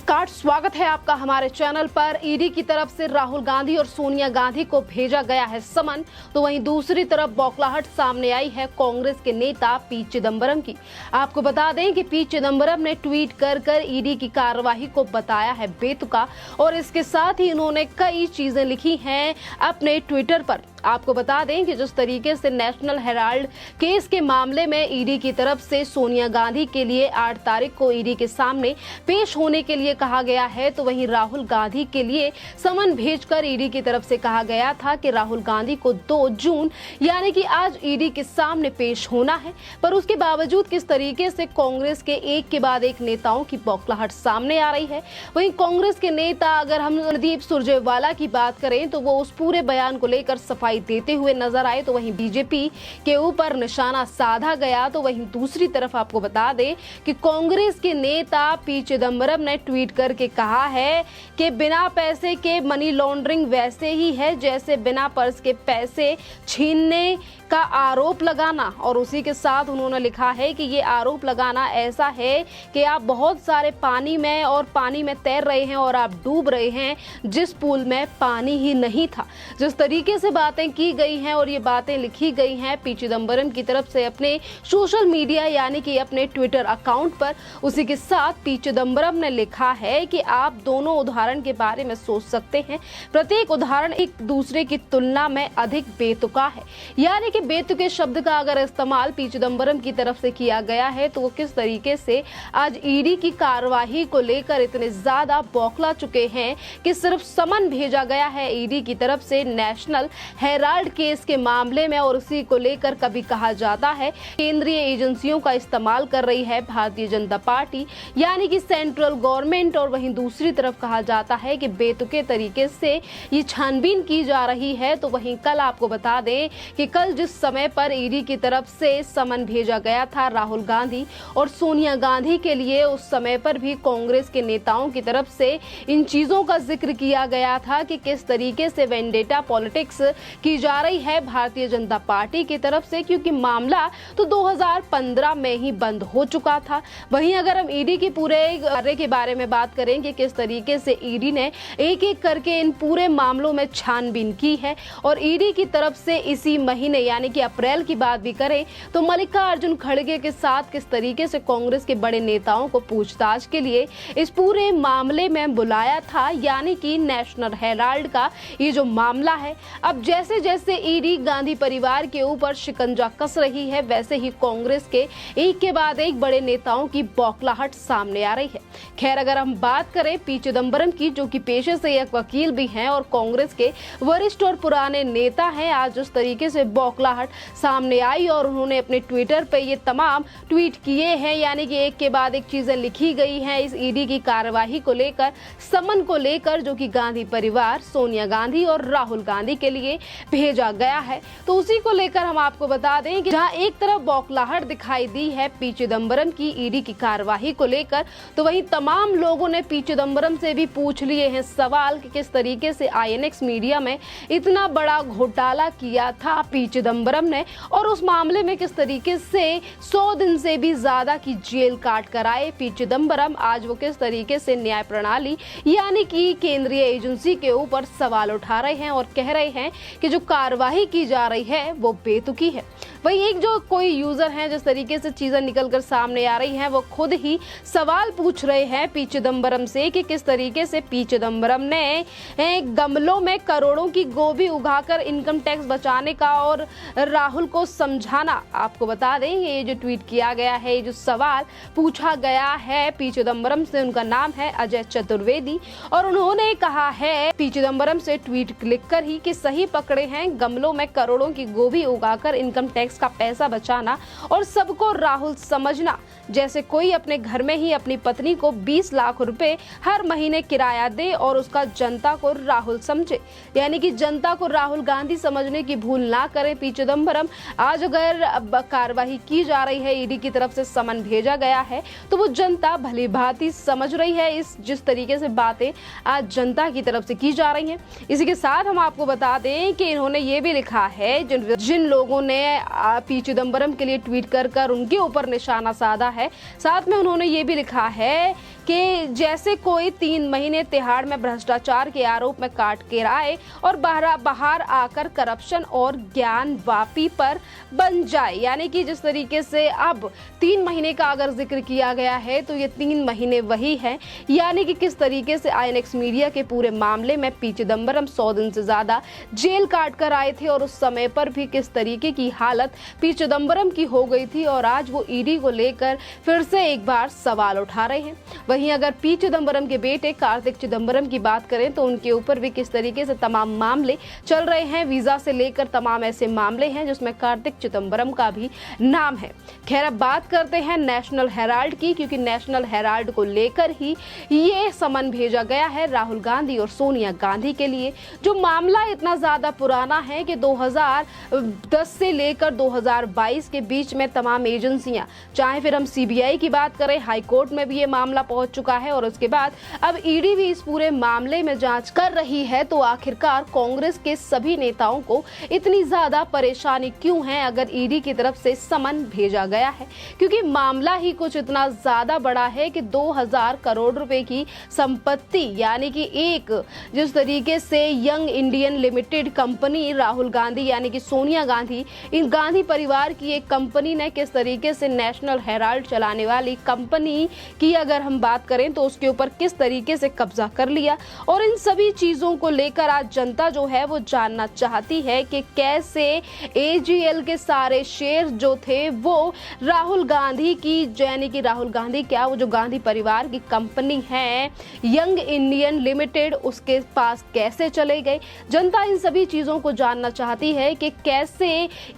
नमस्कार, स्वागत है आपका हमारे चैनल पर। ईडी की तरफ से राहुल गांधी और सोनिया गांधी को भेजा गया है समन, तो वहीं दूसरी तरफ बौखलाहट सामने आई है कांग्रेस के नेता पी चिदंबरम की। आपको बता दें कि पी चिदंबरम ने ट्वीट कर ईडी की कार्यवाही को बताया है बेतुका, और इसके साथ ही उन्होंने कई चीजें लिखी हैं अपने ट्विटर पर। आपको बता दें कि जिस तरीके से नेशनल हेराल्ड केस के मामले में ईडी की तरफ से सोनिया गांधी के लिए 8 तारीख को ईडी के सामने पेश होने के लिए कहा गया है, तो वहीं राहुल गांधी के लिए समन भेजकर ईडी की तरफ से कहा गया था कि राहुल गांधी को 2 जून यानी कि आज ईडी के सामने पेश होना है। पर उसके बावजूद किस तरीके से कांग्रेस के एक के बाद एक नेताओं की बौखलाहट सामने आ रही है। वहीं कांग्रेस के नेता, अगर हम रणदीप सुरजेवाला की बात करें तो वो उस पूरे बयान को लेकर सफाई देते हुए नजर आए, तो वहीं बीजेपी के ऊपर निशाना साधा गया। तो वहीं दूसरी तरफ आपको बता दें कि कांग्रेस के नेता पी चिदंबरम ने ट्वीट करके कहा है कि बिना पैसे के मनी लॉन्ड्रिंग वैसे ही है जैसे बिना पर्स के पैसे छीनने का आरोप लगाना। और उसी के साथ उन्होंने लिखा है कि ये आरोप लगाना ऐसा है कि आप बहुत सारे पानी में तैर रहे हैं और आप डूब रहे हैं जिस पूल में पानी ही नहीं था। जिस तरीके से बातें की गई हैं और ये बातें लिखी गई हैं पी चिदंबरम की तरफ से अपने सोशल मीडिया यानी कि अपने ट्विटर अकाउंट पर, उसी के साथ पी चिदंबरम ने लिखा है कि आप दोनों उदाहरण के बारे में सोच सकते हैं, प्रत्येक उदाहरण एक दूसरे की तुलना में अधिक बेतुका है। यानी कि बेतुके शब्द का अगर इस्तेमाल पी चिदंबरम की तरफ से किया गया है तो वो किस तरीके से आज ईडी की कार्यवाही को लेकर इतने ज्यादा बौखला चुके हैं कि सिर्फ समन भेजा गया है ईडी की तरफ से नेशनल हेराल्ड केस के मामले में, और उसी को लेकर कभी कहा जाता है केंद्रीय एजेंसियों का इस्तेमाल कर रही है भारतीय जनता पार्टी यानी कि सेंट्रल गवर्नमेंट, और वहीं दूसरी तरफ कहा जाता है कि बेतुके तरीके से ये छानबीन की जा रही है। तो वहीं कल आपको बता दें कि कल जिस समय पर ईडी की तरफ से समन भेजा गया था राहुल गांधी और सोनिया गांधी के लिए, उस समय पर भी कांग्रेस के नेताओं की तरफ से इन चीजों का जिक्र किया गया था कि किस तरीके से वेंडेटा पॉलिटिक्स की जा रही है भारतीय जनता पार्टी की तरफ से, क्योंकि मामला तो 2015 में ही बंद हो चुका था। वहीं अगर हम ईडी की पूरे कार्य के बारे में बात करें कि किस तरीके से ईडी ने एक एक करके इन पूरे मामलों में छानबीन की है, और ईडी की तरफ से इसी महीने यानी कि अप्रैल की बात भी करें तो मल्लिकार्जुन खड़गे के साथ किस तरीके से कांग्रेस के बड़े नेताओं को पूछताछ के लिए इस पूरे मामले में बुलाया था, यानी कि नेशनल हेराल्ड का ये जो मामला है। अब जैसे जैसे ईडी गांधी परिवार के ऊपर शिकंजा कस रही है, वैसे ही कांग्रेस के एक के बाद एक बड़े नेताओं की बौखलाहट सामने आ रही है। खैर, अगर हम बात करें पी चिदंबरम की, जो कि पेशे से एक वकील भी हैं और कांग्रेस के वरिष्ठ और पुराने नेता हैं, आज जिस तरीके से बौखलाहट सामने आई और उन्होंने अपने ट्विटर पे ये तमाम ट्वीट किए हैं, यानी कि एक के बाद एक चीजें लिखी गई हैं इस ईडी की कार्यवाही को लेकर, समन को लेकर, जो कि गांधी परिवार, सोनिया गांधी और राहुल गांधी के लिए भेजा गया है। तो उसी को लेकर हम आपको बता दें कि जहां एक तरफ बौखलाहट दिखाई दी है पी चिदंबरम की ईडी की कार्यवाही को लेकर, तो वहीं तमाम लोगों ने पी चिदंबरम से भी पूछ लिए हैं सवाल कि किस तरीके से आईएनएक्स मीडिया में इतना बड़ा घोटाला किया था पी चिदंबरम ने, और उस मामले में किस तरीके से 100 दिन से भी ज्यादा की जेल काट कर आए पी चिदंबरम। आज वो किस तरीके से न्याय प्रणाली यानी कि केंद्रीय एजेंसी के ऊपर सवाल उठा रहे हैं और कह रहे हैं कि जो कार्यवाही की जा रही है वो बेतुकी है। वही एक जो कोई यूजर हैं, जिस तरीके से चीजें निकलकर सामने आ रही हैं, वो खुद ही सवाल पूछ रहे हैं पी चिदंबरम से कि किस तरीके से पी चिदंबरम ने गमलों में करोड़ों की गोभी उगाकर इनकम टैक्स बचाने का और राहुल को समझाना। आपको बता दें ये जो ट्वीट किया गया है, ये जो सवाल पूछा गया है पी चिदंबरम से, उनका नाम है अजय चतुर्वेदी, और उन्होंने कहा है पी चिदंबरम से ट्वीट लिखकर ही कि सही पकड़े हैं, गमलों में करोड़ों की गोभी उगाकर इनकम टैक्स का पैसा बचाना और सबको राहुल समझना, जैसे कोई अपने घर में ही अपनी पत्नी को 20 लाख रुपए हर महीने किराया दे और उसका जनता को राहुल समझे, यानी कि जनता को राहुल गांधी समझने की भूल ना करें पी चिदंबरम। आज अगर कार्यवाही की जा रही है, ईडी की तरफ से समन भेजा गया है, तो वो जनता भली भांति समझ रही है इस जिस तरीके से बातें आज जनता की तरफ से की जा रही हैं। इसी के साथ हम आपको बता दें कि इन्होंने ये भी लिखा है जिन लोगों ने पी चिदंबरम के लिए ट्वीट कर उनके ऊपर निशाना साधा है, साथ में उन्होंने ये भी लिखा है कि जैसे कोई 3 महीने तिहाड़ में भ्रष्टाचार के आरोप में काट के आए और बाहर आकर करप्शन और ज्ञान वापी पर बन जाए। यानी कि जिस तरीके से अब 3 महीने का अगर जिक्र किया गया है तो ये 3 महीने वही है। यानी कि किस तरीके से आईएनएक्स मीडिया के पूरे मामले में पी चिदंबरम 100 दिन से ज्यादा जेल काट कर आए थे और उस समय पर भी किस तरीके की हालत पी चिदंबरम की हो गई थी और आज वो ईडी को लेकर फिर से एक बार सवाल उठा रहे हैं। वहीं अगर पी चिदंबरम के बेटे कार्तिक चिदंबरम की बात करें तो उनके ऊपर भी किस तरीके से तमाम मामले चल रहे हैं। वीजा से लेकर तमाम ऐसे मामले हैं जिसमें कार्तिक चिदंबरम का भी नाम है। खैर अब बात करते हैं नेशनल हेराल्ड की, क्योंकि नेशनल हेराल्ड को लेकर ही ये समन भेजा गया है राहुल गांधी और सोनिया गांधी के लिए। जो मामला इतना ज्यादा पुराना है कि 2010 से लेकर 2022 के बीच में तमाम एजेंसियां, चाहे फिर हम सीबीआई की बात करें, हाई कोर्ट में भी ये मामला पहुंच चुका है और उसके बाद अब ईडी भी इस पूरे मामले में जांच कर रही है। तो आखिरकार कांग्रेस के सभी नेताओं को इतनी ज्यादा परेशानी क्यों है अगर ईडी की तरफ से समन भेजा गया है? क्योंकि मामला ही कुछ इतना ज्यादा बड़ा है कि 2000 करोड़ रुपए की संपत्ति, यानी कि एक जिस तरीके से young Indian limited company Rahul Gandhi यानी कि सोनिया गांधी, इन गांधी परिवार की एक कंपनी ने किस तरीके से नेशनल हेराल्ड चलाने वाली कंपनी की अगर हम बात करें तो उसके ऊपर किस तरीके से कब्जा कर लिया। और इन सभी चीजों को लेकर आज जनता जो है वो जानना चाहती है कि कैसे एजीएल के सारे शेयर जो थे वो राहुल गांधी की, यानी कि राहुल गांधी क्या, वो जो गांधी परिवार की कंपनी है यंग इंडियन लिमिटेड, उसके पास कैसे चले गए। जनता इन सभी चीजों को जानना चाहती है कि कैसे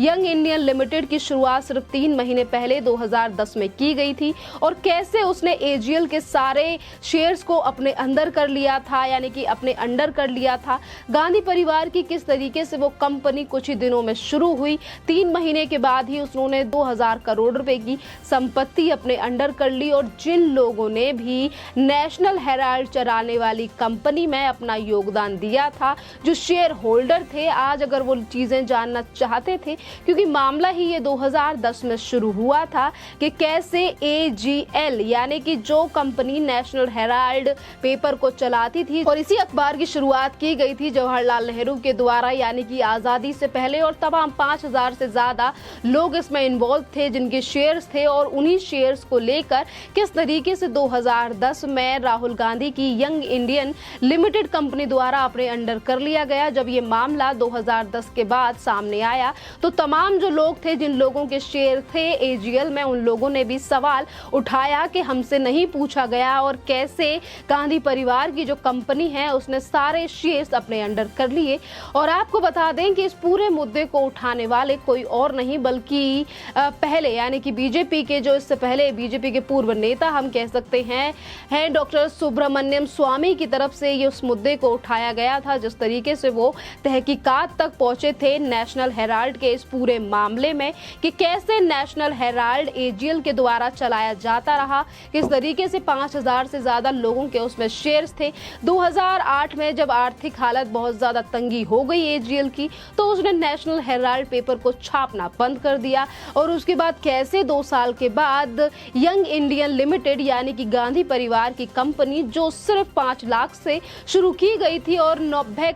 यंग इंडियन लिमिटेड की शुरुआत सिर्फ 3 महीने पहले 2010 में की गई थी और कैसे उसने एजीएल के सारे शेयर्स को अपने अंदर कर लिया था, यानी कि अपने अंडर कर लिया था। गांधी परिवार की किस तरीके से वो कंपनी कुछ ही दिनों में शुरू हुई, 3 महीने के बाद ही उन्होंने 2000 करोड़ रुपए की संपत्ति अपने अंडर कर ली। और जिन लोगों ने भी नेशनल हेराल्ड चलाने वाली कंपनी में अपना योगदान दिया था, जो शेयर होल्डर थे, आज अगर वो चीजें जानना चाहते थे, क्योंकि मामला ही ये 2010 में शुरू हुआ था कि कैसे एजीएल यानी कि जो कंपनी नेशनल हेराल्ड पेपर को चलाती थी और इसी अखबार की शुरुआत की गई थी जवाहरलाल नेहरू के द्वारा, यानी कि आजादी से पहले, और तमाम 5000 से ज्यादा लोग इसमें इन्वॉल्व थे जिनके शेयर्स थे। और उन्हीं शेयर्स को लेकर किस तरीके से 2010 में राहुल गांधी की यंग इंडियन लिमिटेड कंपनी द्वारा अपने अंडर कर लिया गया। जब ये मामला 2010 के बाद सामने आया तो तमाम जो लोग थे, जिन लोगों के शेयर थे एजीएल में, उन लोगों ने भी सवाल उठाया कि हमसे नहीं पूछा गया और कैसे गांधी परिवार की जो कंपनी है उसने सारे शेयर्स अपने अंडर कर लिए। और आपको बता दें कि इस पूरे मुद्दे को उठाने वाले कोई और नहीं बल्कि पहले, यानी कि बीजेपी के, जो इससे पहले बीजेपी के पूर्व नेता हम कह सकते हैं डॉक्टर सुब्रमण्यम स्वामी की तरफ से ये उस मुद्दे को उठाया गया था। जिस तरीके से वो तहकीकात तक पहुंचे थे नेशनल हेराल्ड के इस पूरे मामले में कि कैसे नेशनल हेराल्ड एजीएल के द्वारा चलाया जाता रहा, किस तरीके से 5000 से ज्यादा लोगों के उसमें शेयर्स थे। 2008 में जब आर्थिक हालत बहुत ज्यादा तंगी हो गई एजीएल की तो उसने नेशनल हेराल्ड पेपर को छापना बंद कर दिया। और उसके बाद कैसे 2 साल के बाद यंग इंडियन लिमिटेड यानी कि गांधी परिवार की कंपनी, जो सिर्फ 5 लाख से शुरू की गई थी और 90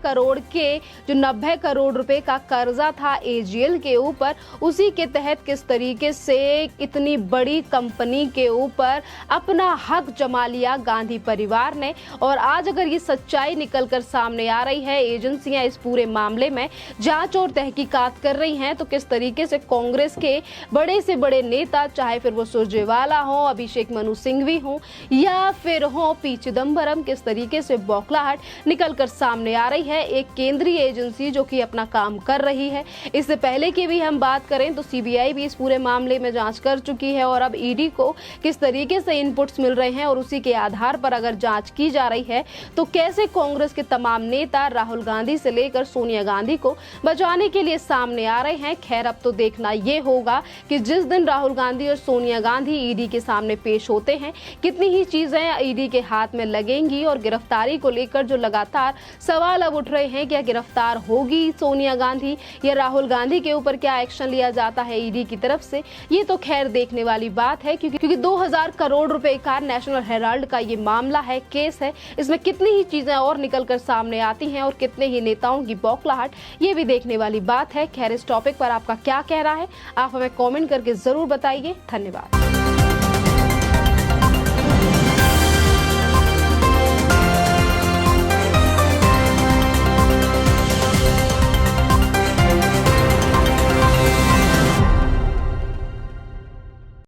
करोड़ रुपए का कर्जा था एजीएल के ऊपर, उसी के तहत किस तरीके से इतनी बड़ी कंपनी के ऊपर अपना हक जमा लिया गांधी परिवार ने। और आज अगर ये सच्चाई निकलकर सामने आ रही है, एजेंसियां इस पूरे मामले में जांच और तहकीकात कर रही हैं, तो किस तरीके से कांग्रेस के बड़े से बड़े नेता, चाहे फिर वो सुरजेवाला हो, अभिषेक मनु सिंघवी हो या फिर हो पी चिदंबरम, किस तरीके से बौखलाहट निकलकर सामने आ रही है। एक केंद्रीय एजेंसी जो कि अपना काम कर रही है। इससे पहले की भी हम बात करें तो सीबीआई भी इस पूरे मामले में जांच कर चुकी है और अब ईडी को किस तरीके से इनपुट्स मिल रहे हैं और उसी के आधार पर अगर जांच की जा रही है तो कैसे कांग्रेस के तमाम नेता राहुल गांधी से लेकर सोनिया गांधी को बचाने के लिए सामने आ रहे हैं। खैर अब तो देखना ये होगा कि जिस दिन राहुल गांधी और सोनिया गांधी ईडी के सामने पेश होते हैं, कितनी ही चीजें ईडी के हाथ में लगेंगी। और गिरफ्तारी को लेकर जो लगातार सवाल अब उठ रहे हैं, क्या गिरफ्तार होगी सोनिया गांधी या राहुल गांधी के ऊपर क्या एक्शन लिया जाता है ईडी की तरफ से, ये तो खैर देखने वाली बात है। क्योंकि 2000 करोड़ रुपए का नेशनल नेशनल हेराल्ड का ये मामला है, केस है, इसमें कितनी ही चीजें और निकलकर सामने आती हैं और कितने ही नेताओं की बौखलाहट, ये भी देखने वाली बात है। खैर, इस टॉपिक पर आपका क्या कहना है, आप हमें कमेंट करके जरूर बताइए। धन्यवाद।